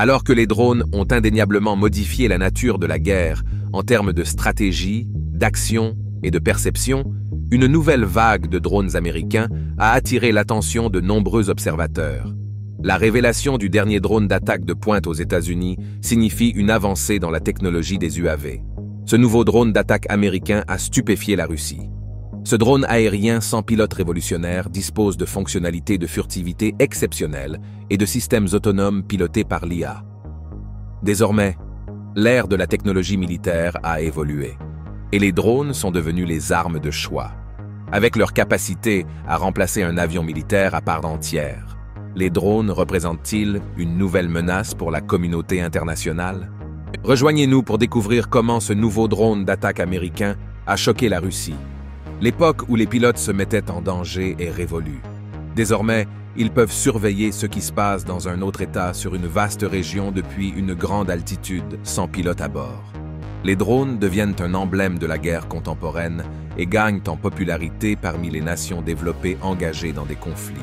Alors que les drones ont indéniablement modifié la nature de la guerre en termes de stratégie, d'action et de perception, une nouvelle vague de drones américains a attiré l'attention de nombreux observateurs. La révélation du dernier drone d'attaque de pointe aux États-Unis signifie une avancée dans la technologie des UAV. Ce nouveau drone d'attaque américain a stupéfié la Russie. Ce drone aérien sans pilote révolutionnaire dispose de fonctionnalités de furtivité exceptionnelles et de systèmes autonomes pilotés par l'IA. Désormais, l'ère de la technologie militaire a évolué, et les drones sont devenus les armes de choix. Avec leur capacité à remplacer un avion militaire à part entière, les drones représentent-ils une nouvelle menace pour la communauté internationale? Rejoignez-nous pour découvrir comment ce nouveau drone d'attaque américain a choqué la Russie. L'époque où les pilotes se mettaient en danger est révolue. Désormais, ils peuvent surveiller ce qui se passe dans un autre État sur une vaste région depuis une grande altitude, sans pilote à bord. Les drones deviennent un emblème de la guerre contemporaine et gagnent en popularité parmi les nations développées engagées dans des conflits.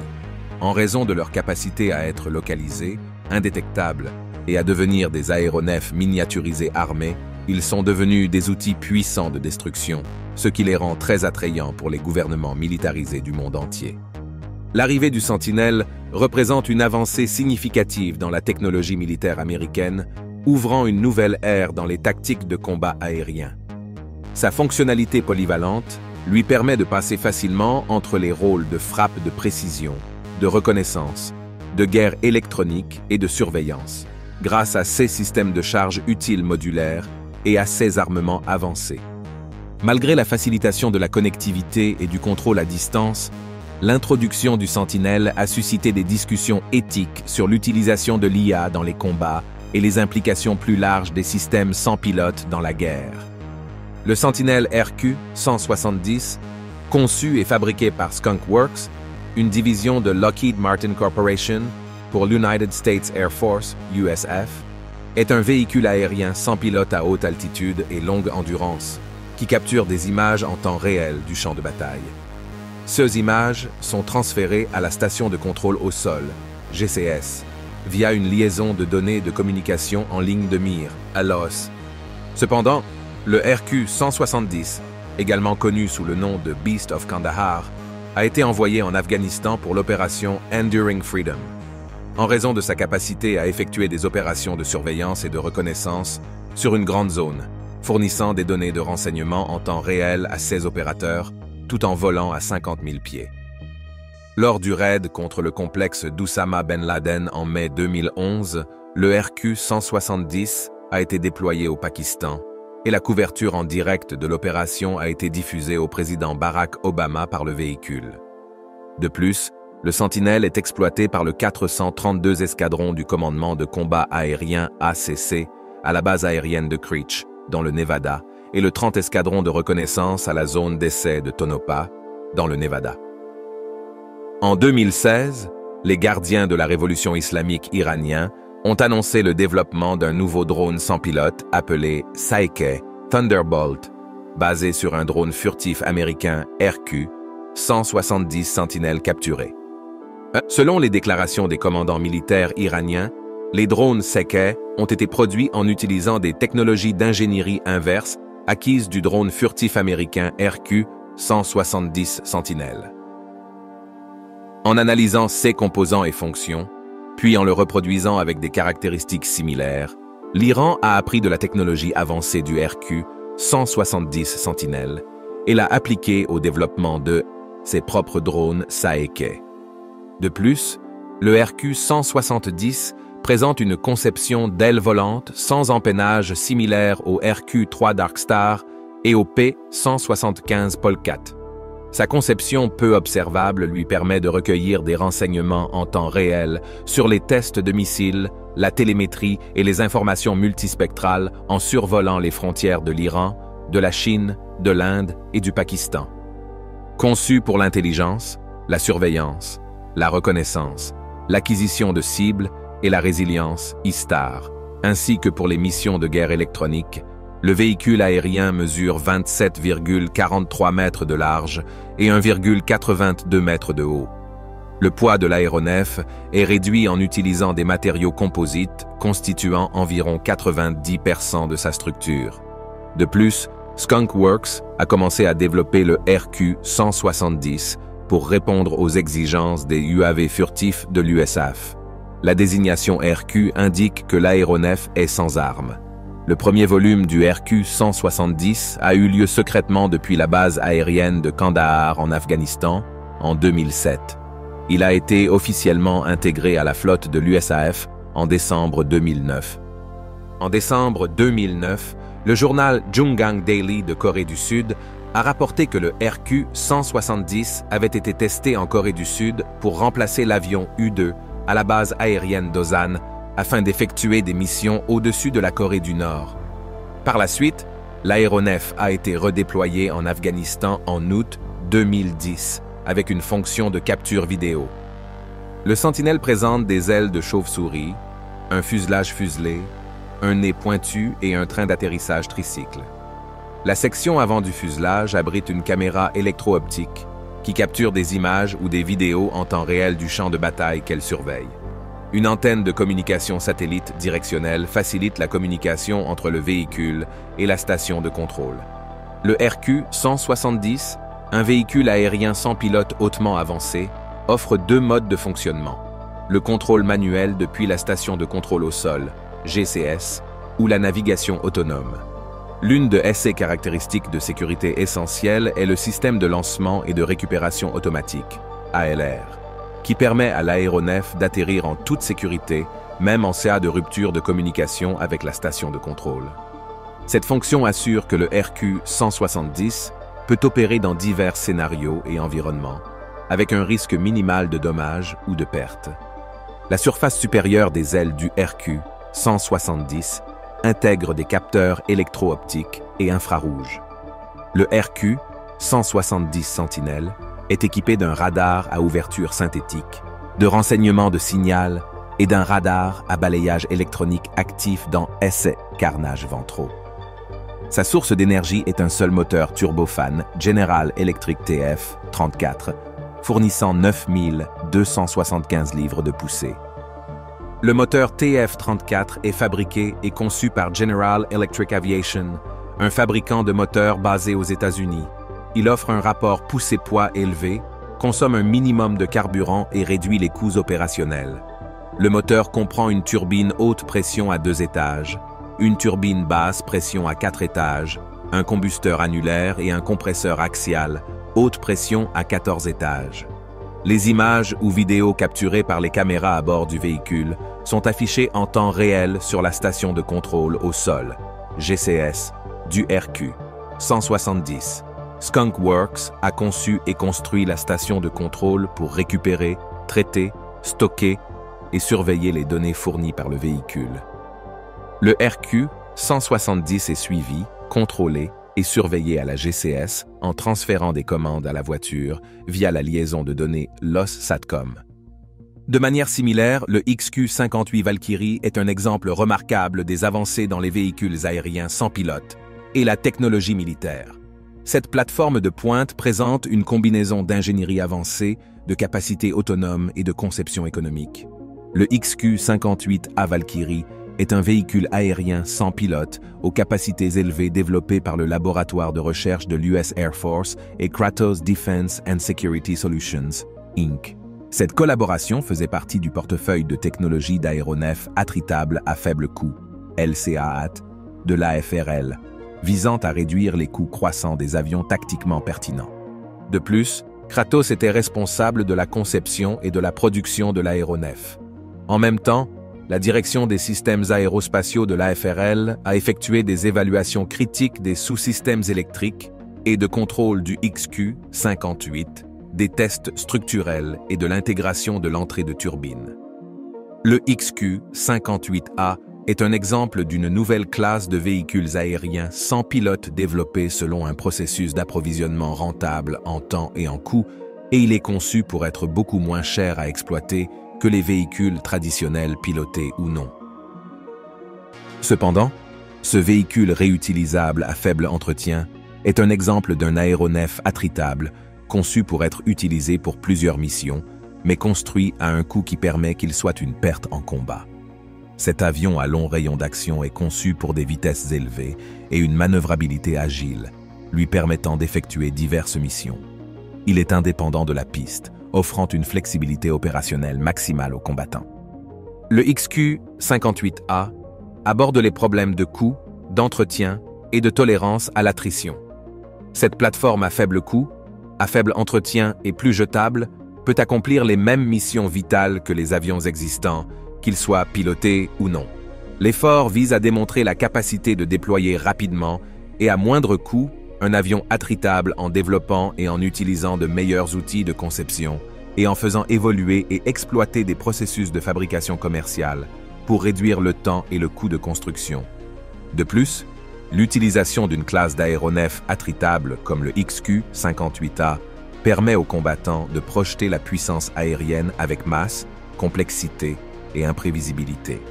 En raison de leur capacité à être localisés, indétectables et à devenir des aéronefs miniaturisés armés, ils sont devenus des outils puissants de destruction, ce qui les rend très attrayants pour les gouvernements militarisés du monde entier. L'arrivée du Sentinelle représente une avancée significative dans la technologie militaire américaine, ouvrant une nouvelle ère dans les tactiques de combat aérien. Sa fonctionnalité polyvalente lui permet de passer facilement entre les rôles de frappe de précision, de reconnaissance, de guerre électronique et de surveillance, grâce à ses systèmes de charge utiles modulaires et à ses armements avancés. Malgré la facilitation de la connectivité et du contrôle à distance, l'introduction du Sentinelle a suscité des discussions éthiques sur l'utilisation de l'IA dans les combats et les implications plus larges des systèmes sans pilote dans la guerre. Le Sentinelle RQ-170, conçu et fabriqué par Skunk Works, une division de Lockheed Martin Corporation pour l'United States Air Force, USF, est un véhicule aérien sans pilote à haute altitude et longue endurance, qui capture des images en temps réel du champ de bataille. Ces images sont transférées à la station de contrôle au sol, GCS, via une liaison de données de communication en ligne de mire, ALOS. Cependant, le RQ-170, également connu sous le nom de Beast of Kandahar, a été envoyé en Afghanistan pour l'opération Enduring Freedom. En raison de sa capacité à effectuer des opérations de surveillance et de reconnaissance sur une grande zone, fournissant des données de renseignement en temps réel à ses opérateurs, tout en volant à 50 000 pieds. Lors du raid contre le complexe d'Oussama Ben Laden en mai 2011, le RQ-170 a été déployé au Pakistan et la couverture en direct de l'opération a été diffusée au président Barack Obama par le véhicule. De plus, le Sentinelle est exploité par le 432 escadron du commandement de combat aérien ACC à la base aérienne de Creech, dans le Nevada, et le 30 escadron de reconnaissance à la zone d'essai de Tonopah, dans le Nevada. En 2016, les gardiens de la révolution islamique iranien ont annoncé le développement d'un nouveau drone sans pilote appelé Saike Thunderbolt, basé sur un drone furtif américain RQ-170 Sentinelle capturé. Selon les déclarations des commandants militaires iraniens, les drones Saike ont été produits en utilisant des technologies d'ingénierie inverse acquises du drone furtif américain RQ-170 Sentinelle. En analysant ses composants et fonctions, puis en le reproduisant avec des caractéristiques similaires, l'Iran a appris de la technologie avancée du RQ-170 Sentinelle et l'a appliquée au développement de ses propres drones Saike. De plus, le RQ-170 présente une conception d'aile volante sans empennage similaire au RQ-3 Darkstar et au P-175 Polkat. Sa conception peu observable lui permet de recueillir des renseignements en temps réel sur les tests de missiles, la télémétrie et les informations multispectrales en survolant les frontières de l'Iran, de la Chine, de l'Inde et du Pakistan. Conçu pour l'intelligence, la surveillance, la reconnaissance, l'acquisition de cibles et la résilience ISTAR, Ainsi que pour les missions de guerre électronique, le véhicule aérien mesure 27,43 mètres de large et 1,82 mètres de haut. Le poids de l'aéronef est réduit en utilisant des matériaux composites constituant environ 90% de sa structure. De plus, Skunk Works a commencé à développer le RQ-170 pour répondre aux exigences des UAV furtifs de l'USAF. La désignation RQ indique que l'aéronef est sans armes. Le premier volume du RQ-170 a eu lieu secrètement depuis la base aérienne de Kandahar en Afghanistan en 2007. Il a été officiellement intégré à la flotte de l'USAF en décembre 2009. En décembre 2009, le journal Jungang Daily de Corée du Sud a rapporté que le RQ-170 avait été testé en Corée du Sud pour remplacer l'avion U-2 à la base aérienne d'Ozan afin d'effectuer des missions au-dessus de la Corée du Nord. Par la suite, l'aéronef a été redéployé en Afghanistan en août 2010 avec une fonction de capture vidéo. Le Sentinelle présente des ailes de chauve-souris, un fuselage fuselé, un nez pointu et un train d'atterrissage tricycle. La section avant du fuselage abrite une caméra électro-optique qui capture des images ou des vidéos en temps réel du champ de bataille qu'elle surveille. Une antenne de communication satellite directionnelle facilite la communication entre le véhicule et la station de contrôle. Le RQ-170, un véhicule aérien sans pilote hautement avancé, offre deux modes de fonctionnement. Le contrôle manuel depuis la station de contrôle au sol, GCS, ou la navigation autonome. L'une de ses caractéristiques de sécurité essentielles est le système de lancement et de récupération automatique, ALR, qui permet à l'aéronef d'atterrir en toute sécurité, même en cas de rupture de communication avec la station de contrôle. Cette fonction assure que le RQ-170 peut opérer dans divers scénarios et environnements, avec un risque minimal de dommages ou de pertes. La surface supérieure des ailes du RQ-170 intègre des capteurs électro-optiques et infrarouges. Le RQ-170 Sentinelle est équipé d'un radar à ouverture synthétique, de renseignements de signal et d'un radar à balayage électronique actif dans essais carnages ventraux. Sa source d'énergie est un seul moteur turbofan General Electric TF-34, fournissant 9275 livres de poussée. Le moteur TF-34 est fabriqué et conçu par General Electric Aviation, un fabricant de moteurs basé aux États-Unis. Il offre un rapport poussée-poids élevé, consomme un minimum de carburant et réduit les coûts opérationnels. Le moteur comprend une turbine haute pression à 2 étages, une turbine basse pression à 4 étages, un combusteur annulaire et un compresseur axial, haute pression à 14 étages. Les images ou vidéos capturées par les caméras à bord du véhicule sont affichées en temps réel sur la station de contrôle au sol, GCS, du RQ-170. Skunk Works a conçu et construit la station de contrôle pour récupérer, traiter, stocker et surveiller les données fournies par le véhicule. Le RQ-170 est suivi, contrôlé et surveillé à la GCS en transférant des commandes à la voiture via la liaison de données LOS Satcom. De manière similaire, le XQ-58 Valkyrie est un exemple remarquable des avancées dans les véhicules aériens sans pilote et la technologie militaire. Cette plateforme de pointe présente une combinaison d'ingénierie avancée, de capacités autonomes et de conception économique. Le XQ-58A Valkyrie est un véhicule aérien sans pilote aux capacités élevées développé par le laboratoire de recherche de l'US Air Force et Kratos Defense and Security Solutions, Inc. Cette collaboration faisait partie du portefeuille de technologies d'aéronefs attritables à faible coût, LCAAT, de l'AFRL, visant à réduire les coûts croissants des avions tactiquement pertinents. De plus, Kratos était responsable de la conception et de la production de l'aéronef. En même temps, la direction des systèmes aérospatiaux de l'AFRL a effectué des évaluations critiques des sous-systèmes électriques et de contrôle du XQ-58, des tests structurels et de l'intégration de l'entrée de turbine. Le XQ-58A est un exemple d'une nouvelle classe de véhicules aériens sans pilote développés selon un processus d'approvisionnement rentable en temps et en coût, et il est conçu pour être beaucoup moins cher à exploiter que les véhicules traditionnels pilotés ou non. Cependant, ce véhicule réutilisable à faible entretien est un exemple d'un aéronef attritable conçu pour être utilisé pour plusieurs missions, mais construit à un coût qui permet qu'il soit une perte en combat. Cet avion à long rayon d'action est conçu pour des vitesses élevées et une manœuvrabilité agile, lui permettant d'effectuer diverses missions. Il est indépendant de la piste, offrant une flexibilité opérationnelle maximale aux combattants. Le XQ-58A aborde les problèmes de coût, d'entretien et de tolérance à l'attrition. Cette plateforme à faible coût, à faible entretien et plus jetable, peut accomplir les mêmes missions vitales que les avions existants, qu'ils soient pilotés ou non. L'effort vise à démontrer la capacité de déployer rapidement et à moindre coût un avion attritable en développant et en utilisant de meilleurs outils de conception et en faisant évoluer et exploiter des processus de fabrication commerciale pour réduire le temps et le coût de construction. De plus, l'utilisation d'une classe d'aéronefs attritables comme le XQ-58A permet aux combattants de projeter la puissance aérienne avec masse, complexité et imprévisibilité.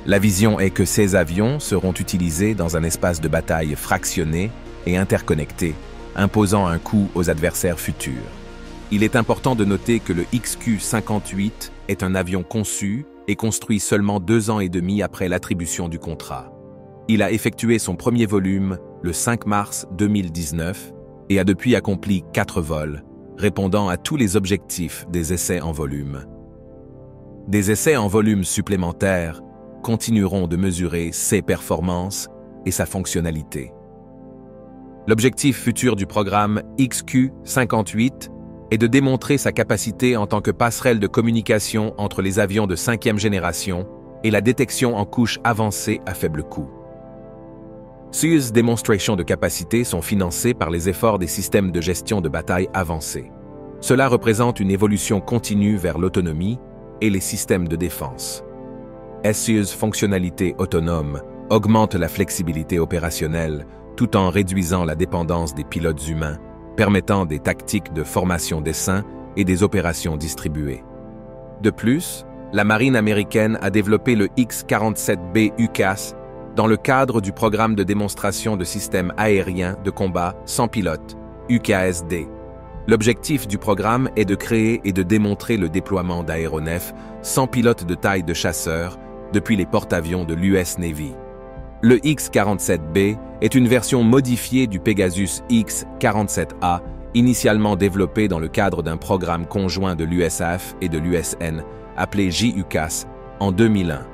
La vision est que ces avions seront utilisés dans un espace de bataille fractionné et interconnecté, imposant un coût aux adversaires futurs. Il est important de noter que le XQ-58 est un avion conçu et construit seulement 2 ans et demi après l'attribution du contrat. Il a effectué son premier volume le 5 mars 2019 et a depuis accompli 4 vols, répondant à tous les objectifs des essais en volume. Des essais en volume supplémentaires continueront de mesurer ses performances et sa fonctionnalité. L'objectif futur du programme XQ-58 est de démontrer sa capacité en tant que passerelle de communication entre les avions de 5e génération et la détection en couche avancée à faible coût. Ces démonstrations de capacité sont financées par les efforts des systèmes de gestion de bataille avancés. Cela représente une évolution continue vers l'autonomie et les systèmes de défense. Ces fonctionnalités autonomes augmentent la flexibilité opérationnelle tout en réduisant la dépendance des pilotes humains, permettant des tactiques de formation-dessin et des opérations distribuées. De plus, la marine américaine a développé le X-47B UCAS dans le cadre du programme de démonstration de systèmes aériens de combat sans pilote, UKSD. L'objectif du programme est de créer et de démontrer le déploiement d'aéronefs sans pilote de taille de chasseur depuis les porte-avions de l'US Navy. Le X-47B est une version modifiée du Pegasus X-47A, initialement développé dans le cadre d'un programme conjoint de l'USAF et de l'USN, appelé JUCAS, en 2001.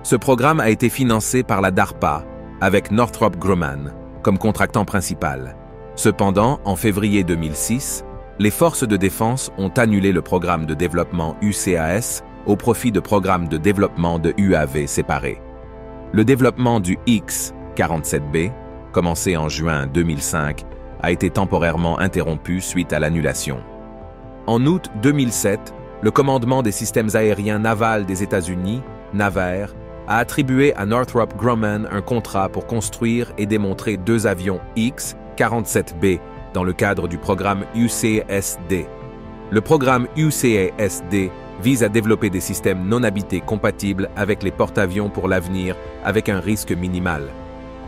Ce programme a été financé par la DARPA, avec Northrop Grumman comme contractant principal. Cependant, en février 2006, les forces de défense ont annulé le programme de développement UCAS au profit de programmes de développement de UAV séparés. Le développement du X-47B, commencé en juin 2005, a été temporairement interrompu suite à l'annulation. En août 2007, le commandement des systèmes aériens navals des États-Unis, NAVAIR, a attribué à Northrop Grumman un contrat pour construire et démontrer 2 avions X-47B dans le cadre du programme UCASD. Le programme UCASD vise à développer des systèmes non habités compatibles avec les porte-avions pour l'avenir avec un risque minimal.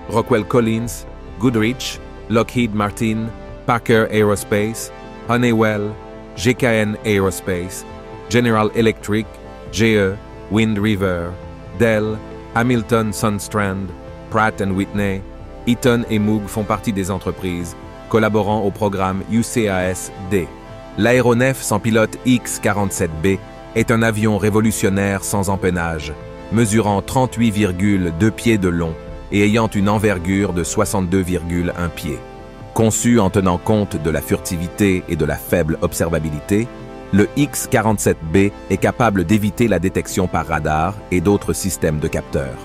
Rockwell Collins, Goodrich, Lockheed Martin, Parker Aerospace, Honeywell, GKN Aerospace, General Electric, GE, Wind River, Dell, Hamilton Sundstrand, Pratt & Whitney, Eaton et Moog font partie des entreprises collaborant au programme UCASD. L'aéronef sans pilote X-47B est un avion révolutionnaire sans empennage, mesurant 38,2 pieds de long et ayant une envergure de 62,1 pieds. Conçu en tenant compte de la furtivité et de la faible observabilité, le X-47B est capable d'éviter la détection par radar et d'autres systèmes de capteurs.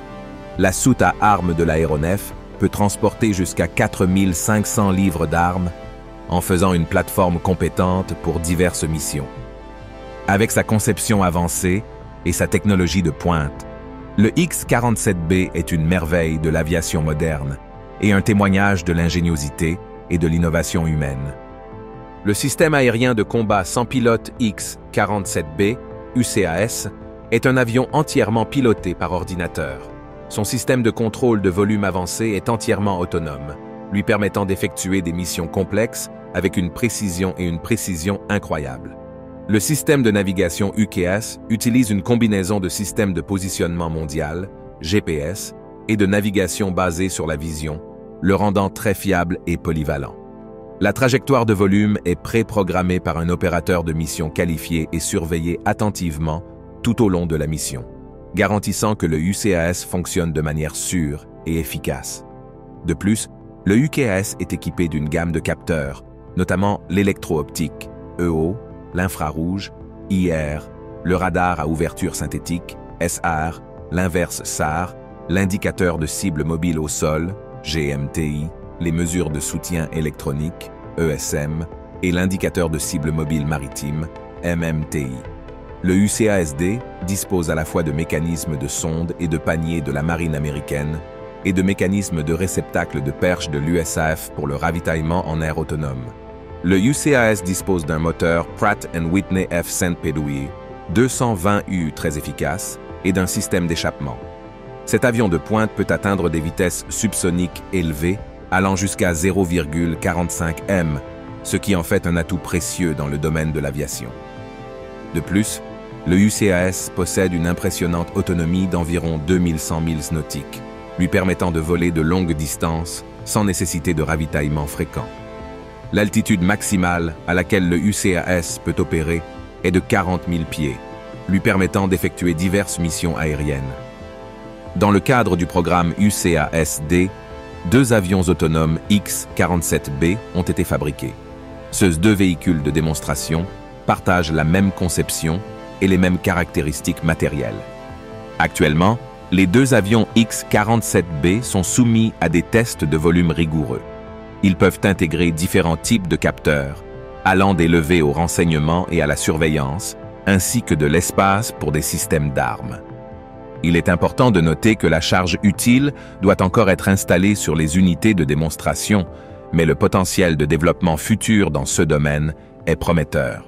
La soute à armes de l'aéronef peut transporter jusqu'à 4500 livres d'armes en faisant une plateforme compétente pour diverses missions. Avec sa conception avancée et sa technologie de pointe, le X-47B est une merveille de l'aviation moderne et un témoignage de l'ingéniosité et de l'innovation humaine. Le système aérien de combat sans pilote X-47B, UCAS, est un avion entièrement piloté par ordinateur. Son système de contrôle de volume avancé est entièrement autonome, lui permettant d'effectuer des missions complexes avec une précision incroyables. Le système de navigation UKS utilise une combinaison de systèmes de positionnement mondial, GPS, et de navigation basée sur la vision, le rendant très fiable et polyvalent. La trajectoire de volume est pré-programmée par un opérateur de mission qualifié et surveillé attentivement tout au long de la mission, garantissant que le UCAS fonctionne de manière sûre et efficace. De plus, le UKS est équipé d'une gamme de capteurs, notamment l'électro-optique, EO, l'infrarouge, IR, le radar à ouverture synthétique, SR, l'inverse SAR, l'indicateur de cible mobile au sol, GMTI, les mesures de soutien électronique, ESM, et l'indicateur de cible mobile maritime, MMTI. Le UCASD dispose à la fois de mécanismes de sonde et de panier de la marine américaine et de mécanismes de réceptacle de perche de l'USAF pour le ravitaillement en air autonome. Le UCAS dispose d'un moteur Pratt & Whitney F-100PW 220U très efficace et d'un système d'échappement. Cet avion de pointe peut atteindre des vitesses subsoniques élevées, allant jusqu'à 0,45 m, ce qui en fait un atout précieux dans le domaine de l'aviation. De plus, le UCAS possède une impressionnante autonomie d'environ 2100 milles nautiques, lui permettant de voler de longues distances sans nécessité de ravitaillement fréquent. L'altitude maximale à laquelle le UCAS peut opérer est de 40 000 pieds, lui permettant d'effectuer diverses missions aériennes. Dans le cadre du programme UCASD, 2 avions autonomes X-47B ont été fabriqués. Ces 2 véhicules de démonstration partagent la même conception et les mêmes caractéristiques matérielles. Actuellement, les 2 avions X-47B sont soumis à des tests de volume rigoureux. Ils peuvent intégrer différents types de capteurs, allant des levées au renseignement et à la surveillance, ainsi que de l'espace pour des systèmes d'armes. Il est important de noter que la charge utile doit encore être installée sur les unités de démonstration, mais le potentiel de développement futur dans ce domaine est prometteur.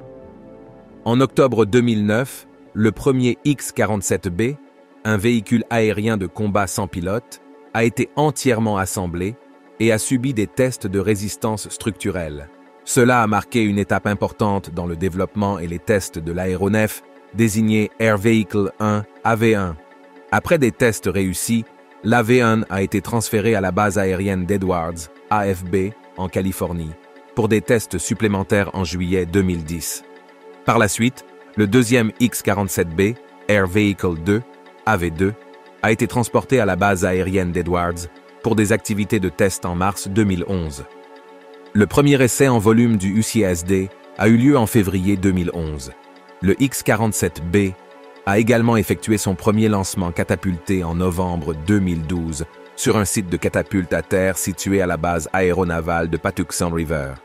En octobre 2009, le premier X-47B, un véhicule aérien de combat sans pilote, a été entièrement assemblé et a subi des tests de résistance structurelle. Cela a marqué une étape importante dans le développement et les tests de l'aéronef, désigné Air Vehicle 1 AV1. Après des tests réussis, l'AV1 a été transféré à la base aérienne d'Edwards, AFB, en Californie, pour des tests supplémentaires en juillet 2010. Par la suite, le deuxième X-47B, Air Vehicle 2, AV2, a été transporté à la base aérienne d'Edwards pour des activités de test en mars 2011. Le premier essai en volume du UCASD a eu lieu en février 2011. Le X-47B a également effectué son premier lancement catapulté en novembre 2012 sur un site de catapulte à terre situé à la base aéronavale de Patuxent River.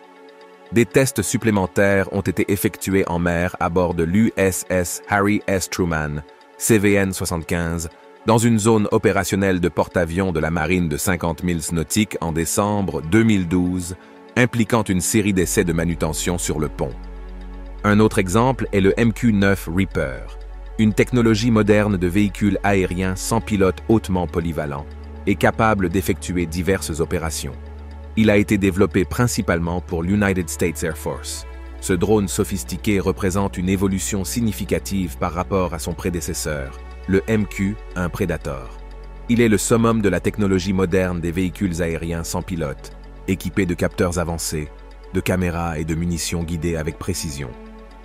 Des tests supplémentaires ont été effectués en mer à bord de l'USS Harry S. Truman, CVN-75, dans une zone opérationnelle de porte-avions de la marine de 50 milles nautiques en décembre 2012, impliquant une série d'essais de manutention sur le pont. Un autre exemple est le MQ-9 Reaper, une technologie moderne de véhicule aérien sans pilote hautement polyvalent et capable d'effectuer diverses opérations. Il a été développé principalement pour l'United States Air Force. Ce drone sophistiqué représente une évolution significative par rapport à son prédécesseur, le MQ, un Predator. Il est le summum de la technologie moderne des véhicules aériens sans pilote, équipés de capteurs avancés, de caméras et de munitions guidées avec précision.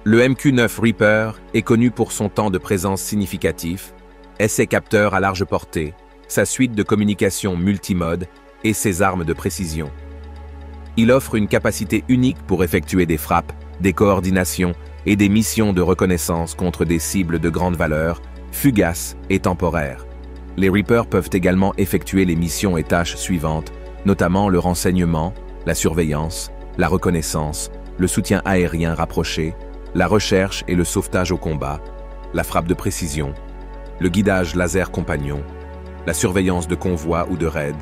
Le MQ-9 Reaper est connu pour son temps de présence significatif, ses capteurs à large portée, sa suite de communication multimode et ses armes de précision. Il offre une capacité unique pour effectuer des frappes, des coordinations et des missions de reconnaissance contre des cibles de grande valeur, fugaces et temporaires. Les Reapers peuvent également effectuer les missions et tâches suivantes, notamment le renseignement, la surveillance, la reconnaissance, le soutien aérien rapproché, la recherche et le sauvetage au combat, la frappe de précision, le guidage laser compagnon, la surveillance de convois ou de raids,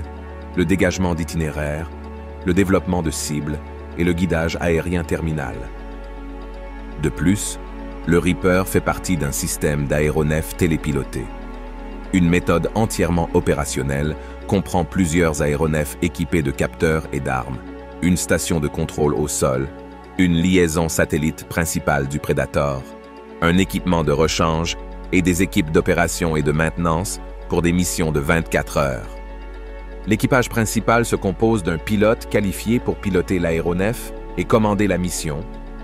le dégagement d'itinéraires, le développement de cibles et le guidage aérien terminal. De plus, le Reaper fait partie d'un système d'aéronefs télépilotés. Une méthode entièrement opérationnelle comprend plusieurs aéronefs équipés de capteurs et d'armes, une station de contrôle au sol, une liaison satellite principale du Predator, un équipement de rechange et des équipes d'opération et de maintenance pour des missions de 24 heures. L'équipage principal se compose d'un pilote qualifié pour piloter l'aéronef et commander la mission,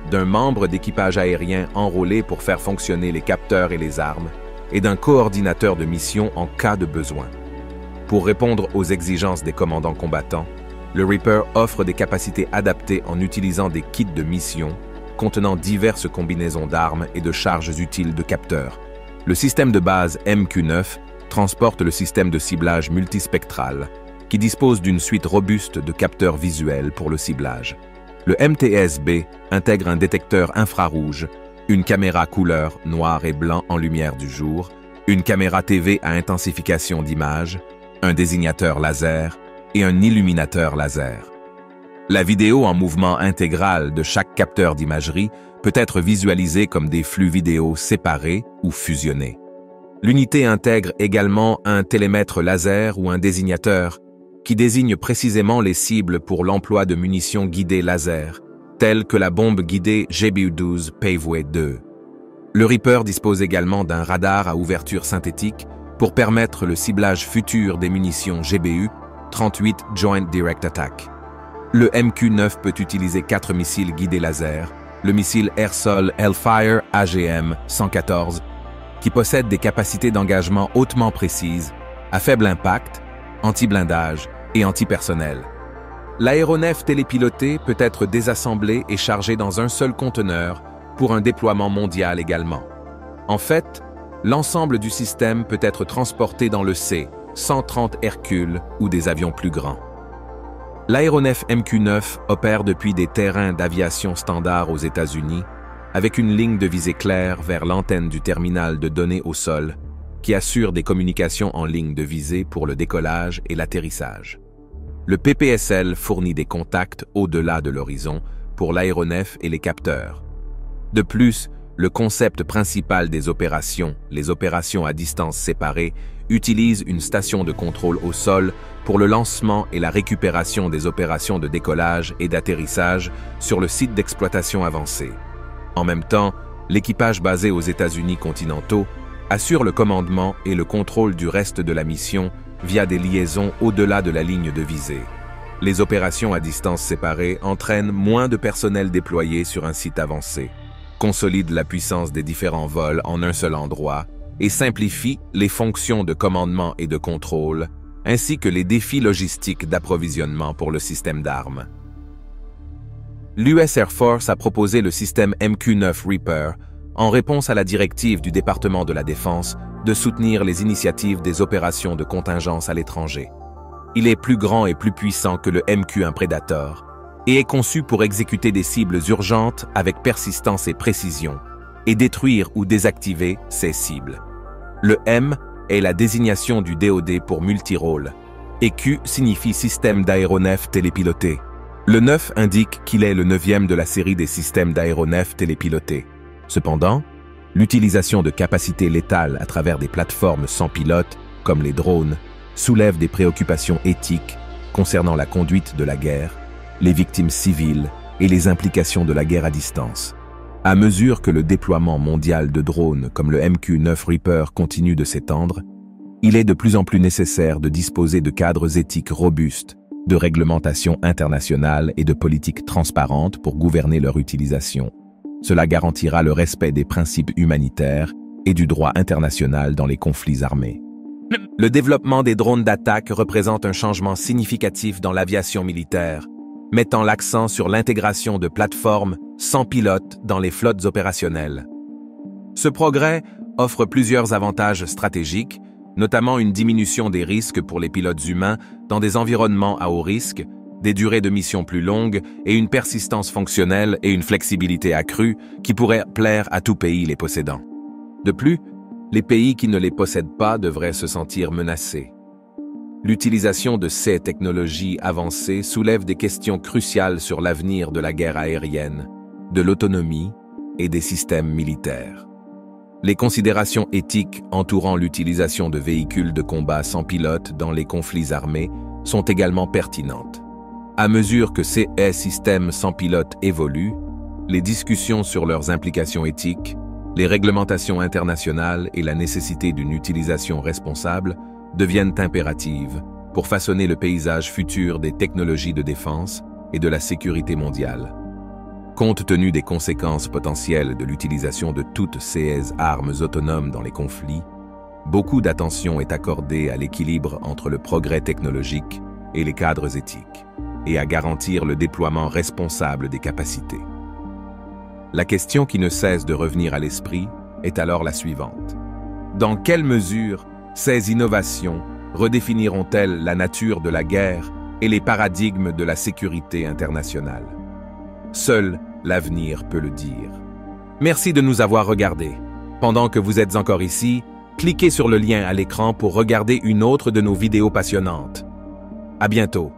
d'un membre d'équipage aérien enrôlé pour faire fonctionner les capteurs et les armes, et d'un coordinateur de mission en cas de besoin. Pour répondre aux exigences des commandants combattants, le Reaper offre des capacités adaptées en utilisant des kits de mission contenant diverses combinaisons d'armes et de charges utiles de capteurs. Le système de base MQ-9 transporte le système de ciblage multispectral qui dispose d'une suite robuste de capteurs visuels pour le ciblage. Le MTS-B intègre un détecteur infrarouge, une caméra couleur noir et blanc en lumière du jour, une caméra TV à intensification d'image, un désignateur laser et un illuminateur laser. La vidéo en mouvement intégral de chaque capteur d'imagerie peut être visualisée comme des flux vidéo séparés ou fusionnés. L'unité intègre également un télémètre laser ou un désignateur qui désigne précisément les cibles pour l'emploi de munitions guidées laser, telles que la bombe guidée GBU-12 Paveway 2. Le Reaper dispose également d'un radar à ouverture synthétique pour permettre le ciblage futur des munitions GBU 38 Joint Direct Attack. Le MQ-9 peut utiliser 4 missiles guidés laser, le missile air-sol Hellfire AGM-114, qui possède des capacités d'engagement hautement précises, à faible impact, anti-blindage et anti-personnel. L'aéronef télépiloté peut être désassemblé et chargé dans un seul conteneur pour un déploiement mondial également. En fait, l'ensemble du système peut être transporté dans le C-130 Hercule ou des avions plus grands. L'aéronef MQ-9 opère depuis des terrains d'aviation standard aux États-Unis avec une ligne de visée claire vers l'antenne du terminal de données au sol qui assure des communications en ligne de visée pour le décollage et l'atterrissage. Le PPSL fournit des contacts au-delà de l'horizon pour l'aéronef et les capteurs. De plus, le concept principal des opérations, les opérations à distance séparée, utilise une station de contrôle au sol pour le lancement et la récupération des opérations de décollage et d'atterrissage sur le site d'exploitation avancé. En même temps, l'équipage basé aux États-Unis continentaux assure le commandement et le contrôle du reste de la mission via des liaisons au-delà de la ligne de visée. Les opérations à distance séparée entraînent moins de personnel déployé sur un site avancé, consolident la puissance des différents vols en un seul endroit et simplifient les fonctions de commandement et de contrôle, ainsi que les défis logistiques d'approvisionnement pour le système d'armes. L'US Air Force a proposé le système MQ-9 Reaper en réponse à la directive du département de la Défense de soutenir les initiatives des opérations de contingence à l'étranger. Il est plus grand et plus puissant que le MQ-1 Predator et est conçu pour exécuter des cibles urgentes avec persistance et précision et détruire ou désactiver ces cibles. Le M est la désignation du DoD pour multirôle et Q signifie système d'aéronef télépiloté. Le 9 indique qu'il est le 9e de la série des systèmes d'aéronefs télépilotés. Cependant, l'utilisation de capacités létales à travers des plateformes sans pilote, comme les drones, soulève des préoccupations éthiques concernant la conduite de la guerre, les victimes civiles et les implications de la guerre à distance. À mesure que le déploiement mondial de drones comme le MQ-9 Reaper continue de s'étendre, il est de plus en plus nécessaire de disposer de cadres éthiques robustes, de réglementations internationales et de politiques transparentes pour gouverner leur utilisation. Cela garantira le respect des principes humanitaires et du droit international dans les conflits armés. Le développement des drones d'attaque représente un changement significatif dans l'aviation militaire, mettant l'accent sur l'intégration de plateformes sans pilote dans les flottes opérationnelles. Ce progrès offre plusieurs avantages stratégiques, notamment une diminution des risques pour les pilotes humains dans des environnements à haut risque, des durées de mission plus longues et une persistance fonctionnelle et une flexibilité accrue qui pourraient plaire à tout pays les possédant. De plus, les pays qui ne les possèdent pas devraient se sentir menacés. L'utilisation de ces technologies avancées soulève des questions cruciales sur l'avenir de la guerre aérienne, de l'autonomie et des systèmes militaires. Les considérations éthiques entourant l'utilisation de véhicules de combat sans pilote dans les conflits armés sont également pertinentes. À mesure que ces systèmes sans pilote évoluent, les discussions sur leurs implications éthiques, les réglementations internationales et la nécessité d'une utilisation responsable deviennent impératives pour façonner le paysage futur des technologies de défense et de la sécurité mondiale. Compte tenu des conséquences potentielles de l'utilisation de toutes ces armes autonomes dans les conflits, beaucoup d'attention est accordée à l'équilibre entre le progrès technologique et les cadres éthiques, et à garantir le déploiement responsable des capacités. La question qui ne cesse de revenir à l'esprit est alors la suivante. Dans quelle mesure ces innovations redéfiniront-elles la nature de la guerre et les paradigmes de la sécurité internationale? Seul l'avenir peut le dire. Merci de nous avoir regardés. Pendant que vous êtes encore ici, cliquez sur le lien à l'écran pour regarder une autre de nos vidéos passionnantes. À bientôt.